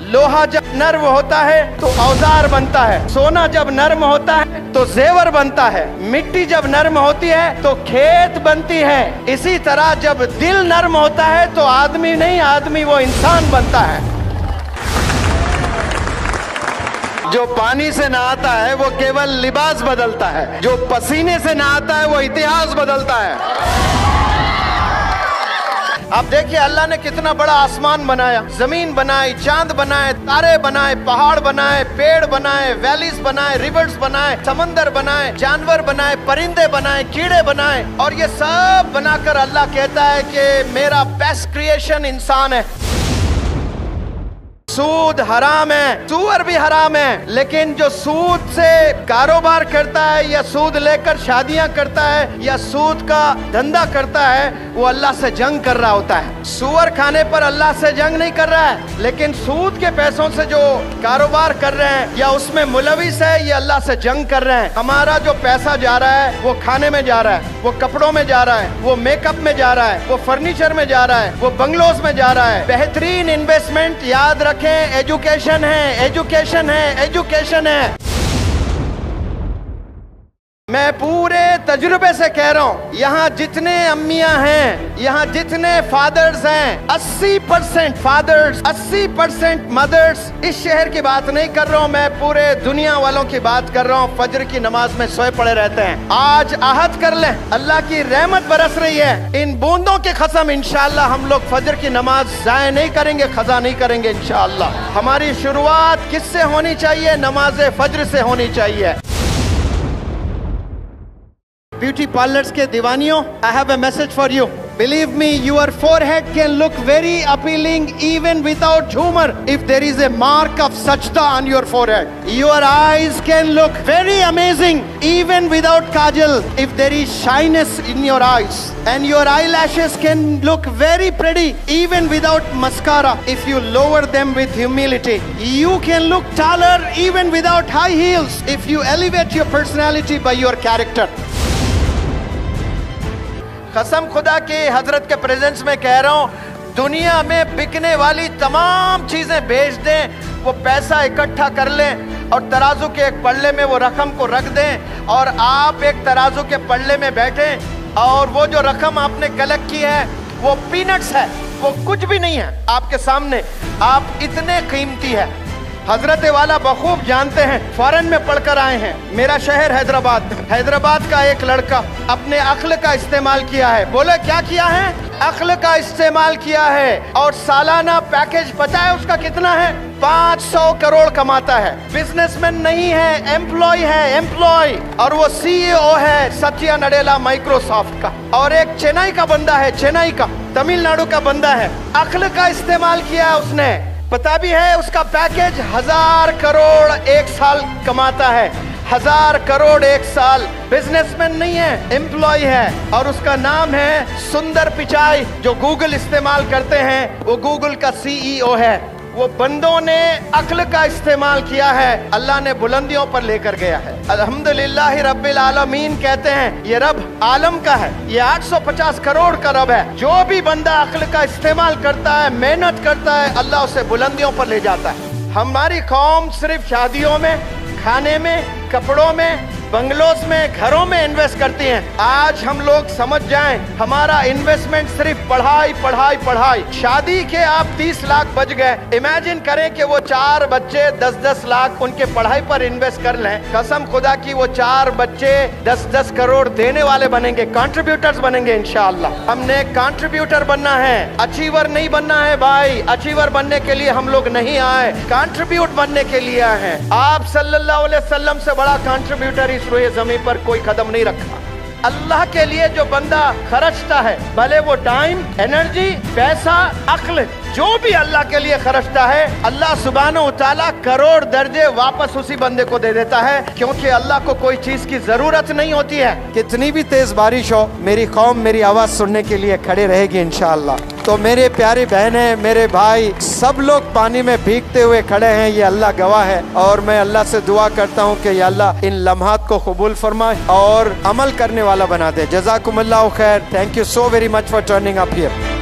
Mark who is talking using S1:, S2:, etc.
S1: लोहा जब नर्म होता है तो औजार बनता है, सोना जब नर्म होता है तो जेवर बनता है, मिट्टी जब नर्म होती है तो खेत बनती है। इसी तरह जब दिल नर्म होता है तो आदमी नहीं, आदमी वो इंसान बनता है। जो पानी से नहाता है वो केवल लिबास बदलता है, जो पसीने से नहाता है वो इतिहास बदलता है। आप देखिए अल्लाह ने कितना बड़ा आसमान बनाया, जमीन बनाई, चांद बनाए, तारे बनाए, पहाड़ बनाए, पेड़ बनाए, वैलीज बनाए, रिवर्स बनाए, समंदर बनाए, जानवर बनाए, परिंदे बनाए, कीड़े बनाए, और ये सब बनाकर अल्लाह कहता है कि मेरा बेस्ट क्रिएशन इंसान है। सूद हराम है, सूअर भी हराम है, लेकिन जो सूद से कारोबार करता है या सूद लेकर शादियां करता है या सूद का धंधा करता है वो अल्लाह से जंग कर रहा होता है। सूअर खाने पर अल्लाह से जंग नहीं कर रहा है, लेकिन सूद के पैसों से जो कारोबार कर रहे हैं या उसमें मुलविस है ये अल्लाह से जंग कर रहे हैं। हमारा जो पैसा जा रहा है वो खाने में जा रहा है, वो कपड़ों में जा रहा है, वो मेकअप में जा रहा है, वो फर्नीचर में जा रहा है, वो बंगलोज में जा रहा है। बेहतरीन इन्वेस्टमेंट याद रखें एजुकेशन है, एजुकेशन है, एजुकेशन है। मैं पूरे तजुर्बे से कह रहा हूँ, यहाँ जितने अम्मियाँ हैं, यहाँ जितने फादर्स हैं, 80% फादर्स, 80% मदर्स, इस शहर की बात नहीं कर रहा हूँ मैं, पूरे दुनिया वालों की बात कर रहा हूँ, फजर की नमाज में सोए पड़े रहते हैं। आज आहद कर लें, अल्लाह की रहमत बरस रही है, इन बूंदों की कसम इंशाअल्लाह हम लोग फजर की नमाज जाया नहीं करेंगे, खजा नहीं करेंगे इंशाअल्लाह। हमारी शुरुआत किससे होनी चाहिए? नमाज फजर से होनी चाहिए। ब्यूटी पार्लर्स के दीवानियों, I have a message for you. Believe me, your forehead can look very appealing even without humor if there is a mark of sajda on your forehead. Your eyes can look very amazing even without kajal if there is shyness in your eyes. And your eyelashes can look very pretty even without mascara if you lower them with humility. You can look taller even without high heels if you elevate your personality by your character. कसम खुदा के हजरत के presence में कह रहा हूँ, दुनिया में बिकने वाली तमाम चीजें बेच दें, वो पैसा इकट्ठा कर लें और तराजू के एक पल्ले में वो रकम को रख दें और आप एक तराजू के पल्ले में बैठें और वो जो रकम आपने कलेक्ट की है वो पीनट्स है, वो कुछ भी नहीं है आपके सामने, आप इतने कीमती है। हजरत वाला बखूब जानते हैं, फॉरेन में पढ़कर आए हैं। मेरा शहर हैदराबाद, हैदराबाद का एक लड़का अपने अक्ल का इस्तेमाल किया है। बोले क्या किया है? अक्ल का इस्तेमाल किया है और सालाना पैकेज पता है उसका कितना है? 500 करोड़ कमाता है। बिजनेसमैन नहीं है, एम्प्लॉय है, एम्प्लॉय, और वो CEO है सत्या नडेला माइक्रोसॉफ्ट का, और एक चेन्नई का बंदा है, चेन्नई का, तमिलनाडु का बंदा है। अक्ल का इस्तेमाल किया उसने, पता भी है उसका पैकेज 1000 करोड़ एक साल कमाता है, 1000 करोड़ एक साल। बिजनेसमैन नहीं है, एम्प्लॉय है, और उसका नाम है सुंदर पिचाई। जो गूगल इस्तेमाल करते हैं वो गूगल का CEO है। वो बंदों ने अक्ल का इस्तेमाल किया है, अल्लाह ने बुलंदियों पर लेकर गया है। अल्हम्दुलिल्लाह रब्बिल आलमीन कहते हैं ये रब आलम का है, ये 850 करोड़ का रब है। जो भी बंदा अक्ल का इस्तेमाल करता है, मेहनत करता है, अल्लाह उसे बुलंदियों पर ले जाता है। हमारी कौम सिर्फ शादियों में, खाने में, कपड़ों में, बंगलोज में, घरों में इन्वेस्ट करती हैं। आज हम लोग समझ जाएं, हमारा इन्वेस्टमेंट सिर्फ पढ़ाई पढ़ाई पढ़ाई। शादी के आप 30 लाख बच गए, इमेजिन करें कि वो 4 बच्चे 10-10 लाख उनके पढ़ाई पर इन्वेस्ट कर लें। कसम खुदा की वो 4 बच्चे 10-10 करोड़ देने वाले बनेंगे, कंट्रीब्यूटर्स बनेंगे इंशाअल्लाह। हमने कंट्रीब्यूटर बनना है, अचीवर नहीं बनना है भाई। अचीवर बनने के लिए हम लोग नहीं आए, कंट्रीब्यूट बनने के लिए आए हैं। आप सल्लल्लाहु अलैहि वसल्लम से बड़ा कंट्रीब्यूटर इस रोए ज़मीन पर कोई कदम नहीं रखा। अल्लाह के लिए जो बंदा खर्चता है, भले वो टाइम, एनर्जी, पैसा, अक्ल, जो भी अल्लाह के लिए खर्चता है, अल्लाह सुब्हानहू व तआला करोड़ दर्जे वापस उसी बंदे को दे देता है, क्योंकि अल्लाह को कोई चीज की जरूरत नहीं होती है। कितनी भी तेज बारिश हो, मेरी कौम मेरी आवाज सुनने के लिए खड़े रहेगी इंशाअल्लाह। तो मेरे प्यारे बहनें, मेरे भाई, सब लोग पानी में भीगते हुए खड़े हैं, ये अल्लाह गवाह है। और मैं अल्लाह से दुआ करता हूँ कि या अल्लाह इन लम्हात को कबूल फरमाए और अमल करने वाला बना दे। जज़ाकुमुल्लाहु खैर। Thank you so very much for turning up here.